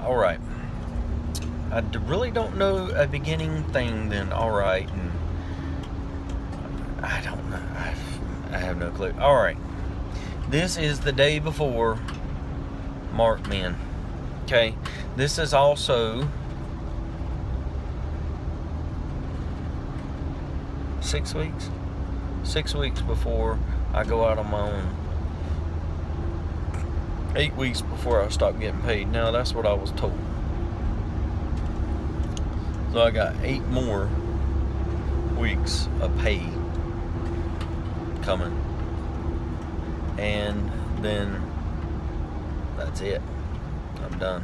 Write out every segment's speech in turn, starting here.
All right. Really don't know a beginning thing. Then all right, and I don't know. I have no clue. All right. This is the day before Mark Men. Okay. This is also 6 weeks. 6 weeks before I go out on my own. 8 weeks before I stop getting paid. Now that's what I was told. So I got 8 more weeks of pay coming. And then that's it. I'm done.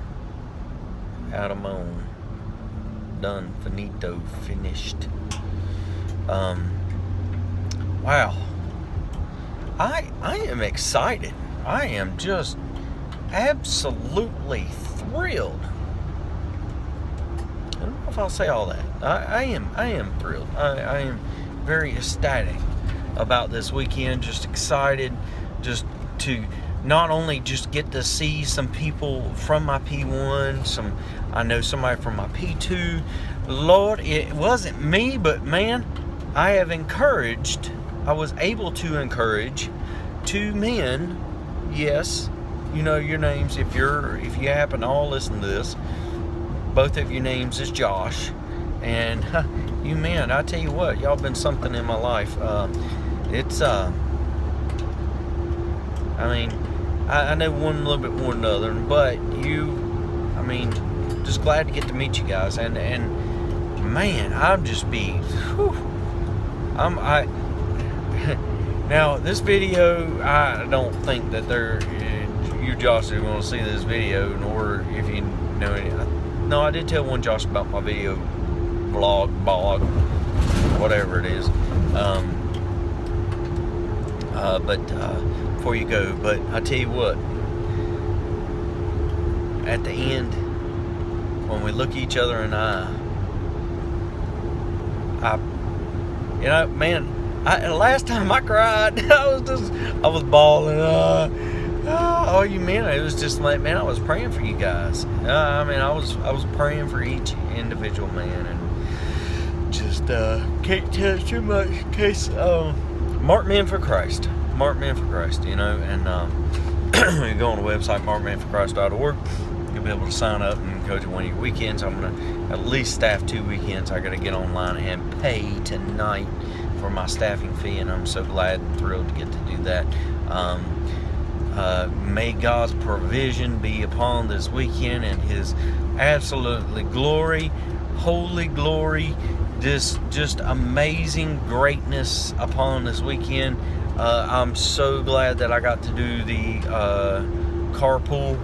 Out of my own. Done. Finito. Finished. Wow. I am excited. I am just absolutely thrilled. I don't know if I'll say all that. I am thrilled. I am very ecstatic about this weekend. Just excited just to not only just get to see some people from my P1, I know somebody from my P2. Lord, it wasn't me, but man, I was able to encourage 2 men. Yes, you know your names. If you happen to all listen to this, both of your names is Josh. And you men, I tell you what, y'all been something in my life. I know one a little bit more than the other, but just glad to get to meet you guys. And man, I'm just now this video, I don't think that you Josh are going to see this video, nor if you know any. No, I did tell one Josh about my video blog, whatever it is. But before you go, but I tell you what, at the end, when we look each other in the eye, man, last time I cried, I was bawling. Oh, you mean it was just like, man, I was praying for you guys. I was praying for each individual man, and just can't tell too much in case. Mark Men for Christ, and you go on the website markmenforchrist.org. You'll be able to sign up and go to one of your weekends. I'm gonna at least staff 2 weekends. I gotta get online and pay tonight for my staffing fee, and I'm so glad and thrilled to get to do that. May God's provision be upon this weekend, and His absolutely glory, holy glory, this just amazing greatness upon this weekend. I'm so glad that I got to do the carpool,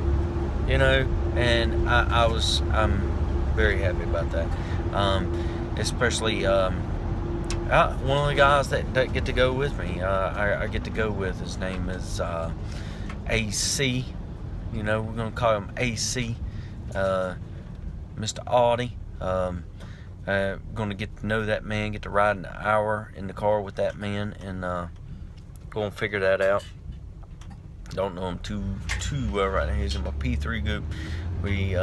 and I'm very happy about that. Especially one of the guys that get to go with me. I get to go with. His name is AC. We're gonna call him AC. Mr. Audie. Gonna get to know that man. Get to ride an hour in the car with that man, and gonna figure that out. Don't know him too well right now. He's in my P3 group. We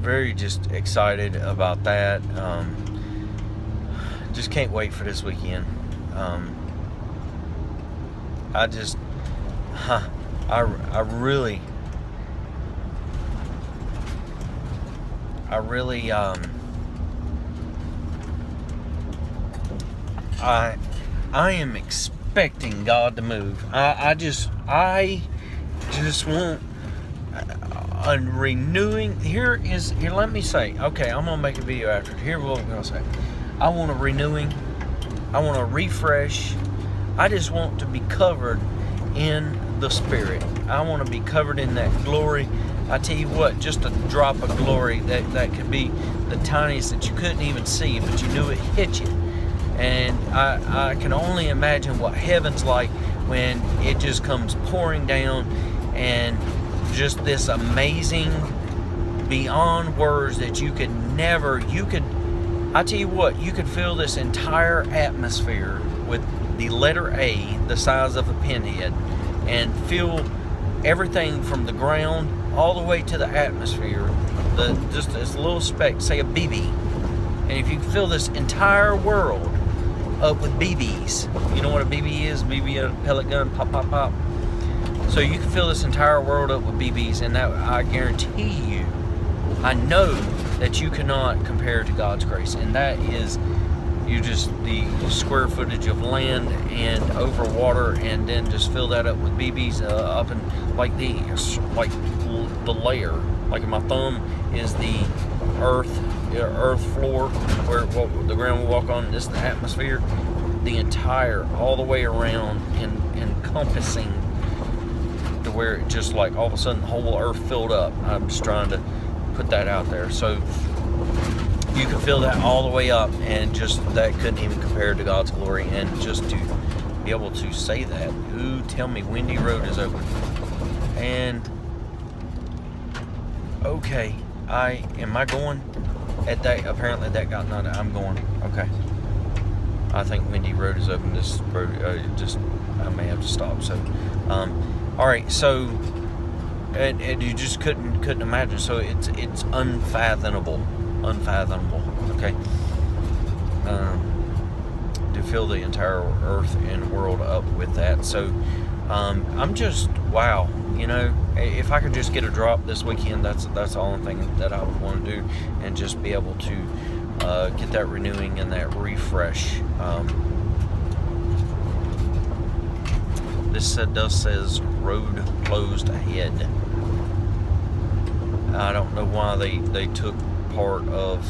very just excited about that. Just can't wait for this weekend. I really I am expecting God to move. I just want a renewing. Here, let me say, okay, I'm gonna make a video after. Here's what I'm gonna say. I want a renewing. I want a refresh. I just want to be covered in the Spirit. I want to be covered in that glory. I tell you what, just a drop of glory that could be the tiniest that you couldn't even see, but you knew it hit you. And I can only imagine what heaven's like when it just comes pouring down, and just this amazing, beyond words that you could I tell you what, you could fill this entire atmosphere with the letter A, the size of a pinhead, and fill everything from the ground all the way to the atmosphere, just this little speck, say a BB. And if you can fill this entire world up with BBs, you know what a BB is? BB, a pellet gun, pop, pop, pop. So you can fill this entire world up with BBs, and that, I guarantee you, I know that you cannot compare to God's grace. And that is, you just, the square footage of land and over water, and then just fill that up with BBs up in like the layer, like my thumb is the earth floor where the ground we walk on. This is the atmosphere, the entire, all the way around, and encompassing to where it just like all of a sudden the whole earth filled up. I'm just trying to put that out there. So you can fill that all the way up, and just that couldn't even compare to God's glory. And just to be able to say that, tell me Windy Road is open. And okay, am I going at that? Apparently that got none. I'm going. Okay. I think Windy Road is open. This road, I may have to stop. So, all right. So, and you just couldn't imagine. So it's unfathomable. Okay. To fill the entire earth and world up with that. So, I'm just, wow. You know, if I could just get a drop this weekend, that's the only thing that I would want to do, and just be able to get that renewing and that refresh. This says road closed ahead. I don't know why they took part of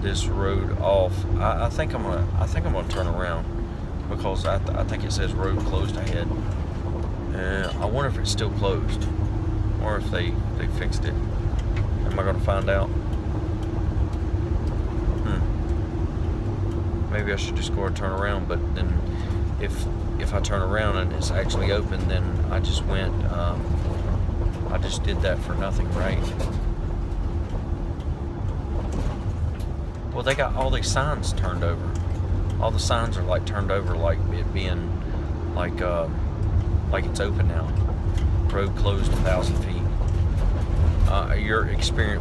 this road off. I think I'm gonna turn around, because I think it says road closed ahead. I wonder if it's still closed, or if they fixed it. Am I going to find out? Maybe I should just go and turn around. But then, if I turn around and it's actually open, then I just went. I just did that for nothing, right? Well, they got all these signs turned over. All the signs are like turned over, like it being like it's open now. Road closed 1,000 feet.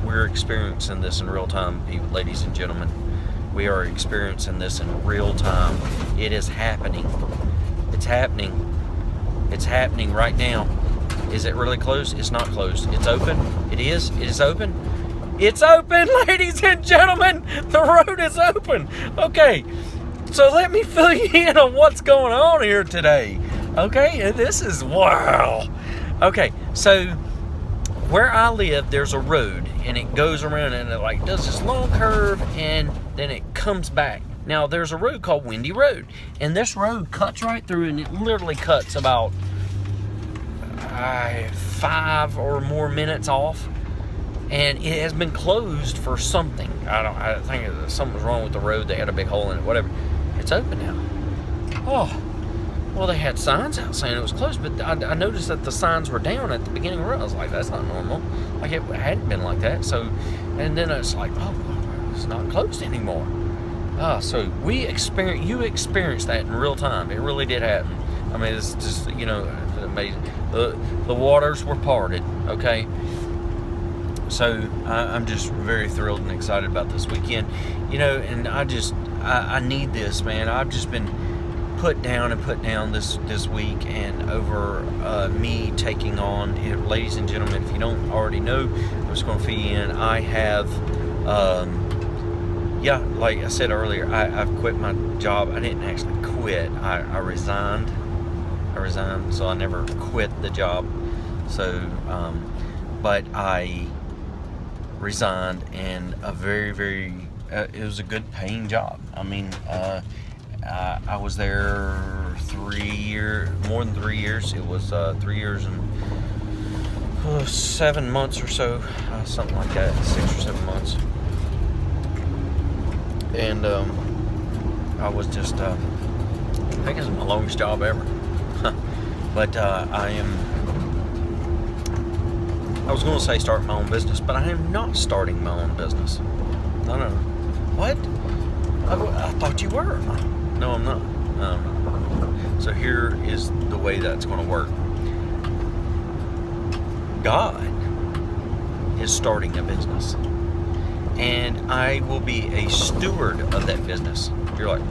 We're experiencing this in real time, ladies and gentlemen. We are experiencing this in real time. It is happening. It's happening. It's happening right now. Is it really closed? It's not closed. It's open. It is. It is open. It's open, ladies and gentlemen. The road is open. Okay. So let me fill you in on what's going on here today. Okay, this is wow. Okay, so where I live, there's a road, and it goes around, and it like does this long curve, and then it comes back. Now there's a road called Windy Road, and this road cuts right through, and it literally cuts about 5 or more minutes off, and it has been closed for something. I think something was wrong with the road. They had a big hole in it. Whatever. It's open now. Oh. Well, they had signs out saying it was closed, but I noticed that the signs were down at the beginning of the road. I was like, that's not normal. Like, it hadn't been like that. So, and then it's like, oh, it's not closed anymore. So you experienced that in real time. It really did happen. I mean, it's just, amazing. The waters were parted, okay? So I'm just very thrilled and excited about this weekend. And I need this, man. I've just been put down this week, and over me taking on, ladies and gentlemen, if you don't already know, I'm just going to fill you in. I have, like I said earlier, I've quit my job. I didn't actually quit. I resigned. So I never quit the job. So, but I resigned, and a very, very, it was a good paying job. I mean, I was there more than 3 years. It was 3 years and 7 months or so, something like that, 6 or 7 months. And I was just, I think it's my longest job ever. But I was going to say start my own business, but I am not starting my own business. No. What? I thought you were. No, I'm not. So here is the way that's going to work. God is starting a business. And I will be a steward of that business. You're like,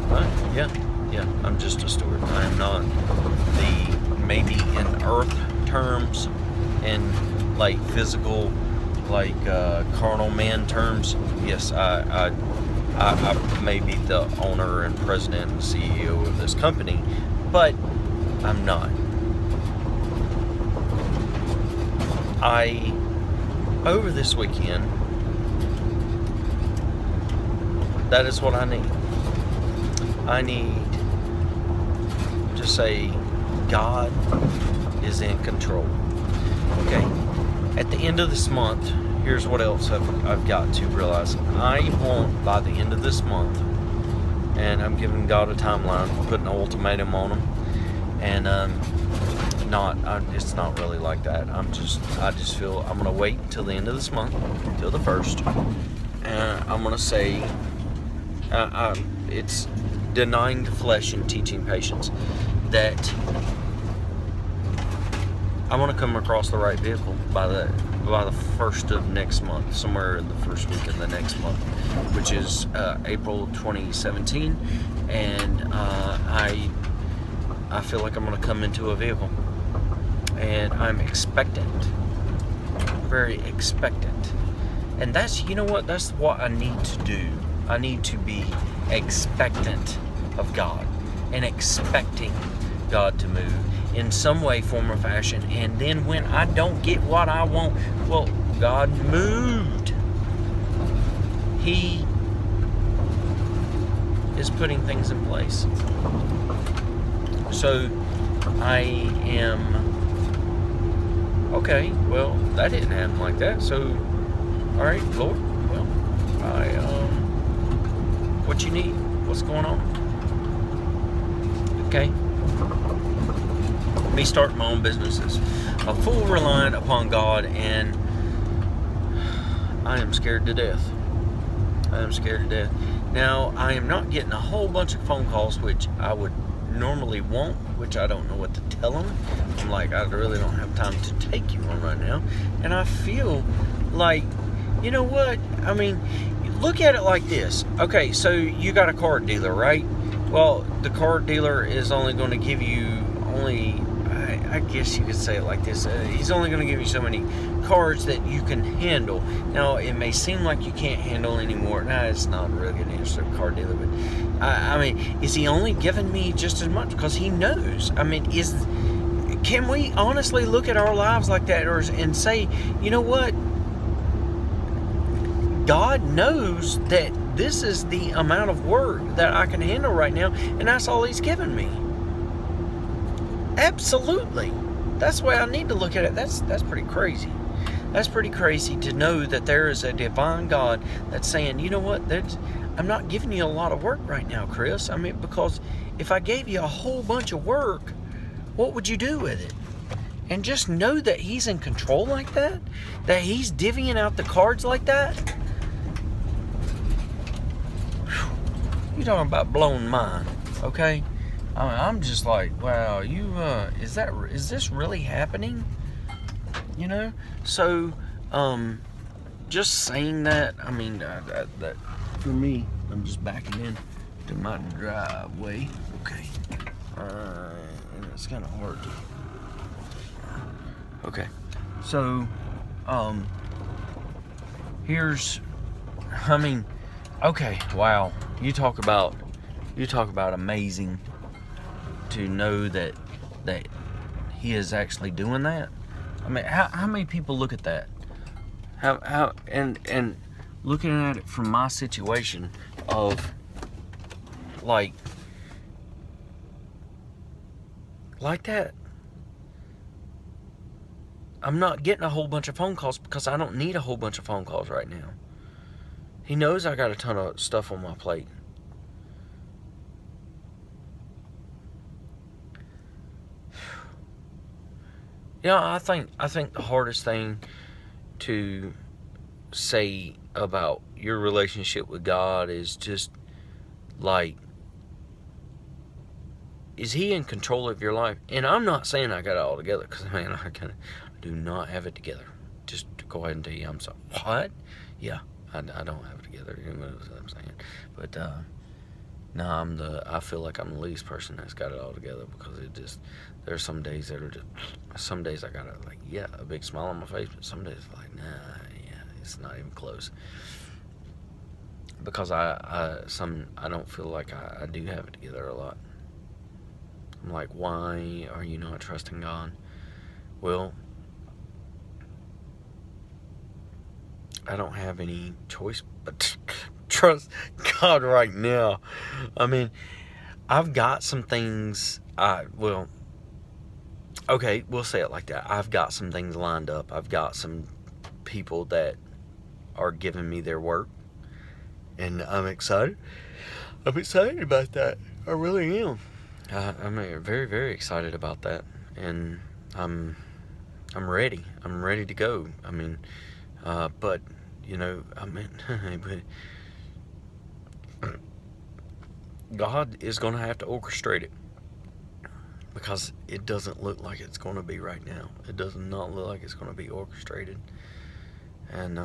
what? Yeah, I'm just a steward. I am not maybe in earth terms and like physical, like carnal man terms. Yes, I may be the owner and president and CEO of this company, but I'm not. Over this weekend, that is what I need. I need to say, God is in control. Okay? At the end of this month, here's what else I've got to realize. I want, by the end of this month, and I'm giving God a timeline, putting an ultimatum on him, and it's not really like that. I just feel I'm gonna wait until the end of this month, till the 1st, and I'm gonna say, it's denying the flesh and teaching patience, that I want to come across the right vehicle by the 1st of next month, somewhere in the first week of the next month, which is April 2017, and I feel like I'm going to come into a vehicle, and I'm expectant, very expectant, and that's, you know what, that's what I need to do. I need to be expectant of God and expecting God to move in some way, form, or fashion. And then when I don't get what I want, well, God moved. He is putting things in place. So I am, okay, well, that didn't happen like that. So, all right, Lord, well, what you need? What's going on? Okay. Me starting my own businesses. A full reliant upon God, and I am scared to death. Now, I am not getting a whole bunch of phone calls, which I would normally want, which I don't know what to tell them. I'm like, I really don't have time to take you on right now. And I feel like, you know what? I mean, look at it like this. Okay, so you got a car dealer, right? Well, the car dealer is only going to give you I guess you could say it like this. He's only going to give you so many cars that you can handle. Now, it may seem like you can't handle anymore. Nah, it's not a really good answer to a car dealer. But, I mean, is he only giving me just as much? Because he knows. I mean, can we honestly look at our lives like that and say, you know what? God knows that this is the amount of work that I can handle right now, and that's all he's given me. Absolutely. That's the way I need to look at it. That's pretty crazy. That's pretty crazy to know that there is a divine God that's saying, you know what, I'm not giving you a lot of work right now, Chris. I mean, because if I gave you a whole bunch of work, what would you do with it? And just know that he's in control like that, that he's divvying out the cards like that. You're talking about blowing mine, okay? I mean, I'm just like, wow, is this really happening? You know? So, just saying that, I mean, that for me, I'm just backing in to my driveway. Okay. And it's kind of hard to. Okay. So, okay, wow. You talk about amazing to know that he is actually doing that. I mean, how many people look at that? How and looking at it from my situation of like that. I'm not getting a whole bunch of phone calls because I don't need a whole bunch of phone calls right now. He knows I got a ton of stuff on my plate. I think the hardest thing to say about your relationship with God is just like, is he in control of your life? And I'm not saying I got it all together, because man, I do not have it together. Just to go ahead and tell you, I'm sorry. What? Yeah, I don't have it together. You know what I'm saying? But no, I feel like I'm the least person that's got it all together, because there's some days that are just, some days I got a big smile on my face, but some days like, nah, yeah, it's not even close. Because I don't feel like I do have it together a lot. I'm like, why are you not trusting God? Well, I don't have any choice but to trust God right now. I mean, I've got some things, okay, we'll say it like that. I've got some things lined up. I've got some people that are giving me their work, and I'm excited. I'm excited about that. I really am. I'm very, very excited about that, and I'm ready. I'm ready to go. I mean, but but God is going to have to orchestrate it, because it doesn't look like it's going to be right now. It does not look like it's going to be orchestrated, and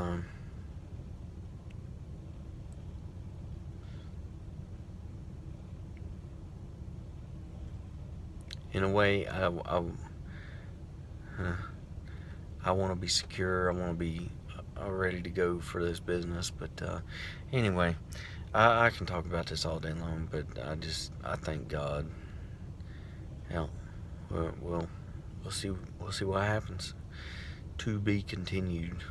in a way, I want to be secure. I want to be ready to go for this business. But anyway, I can talk about this all day long, but I thank God. Hell, we'll see what happens. To be continued.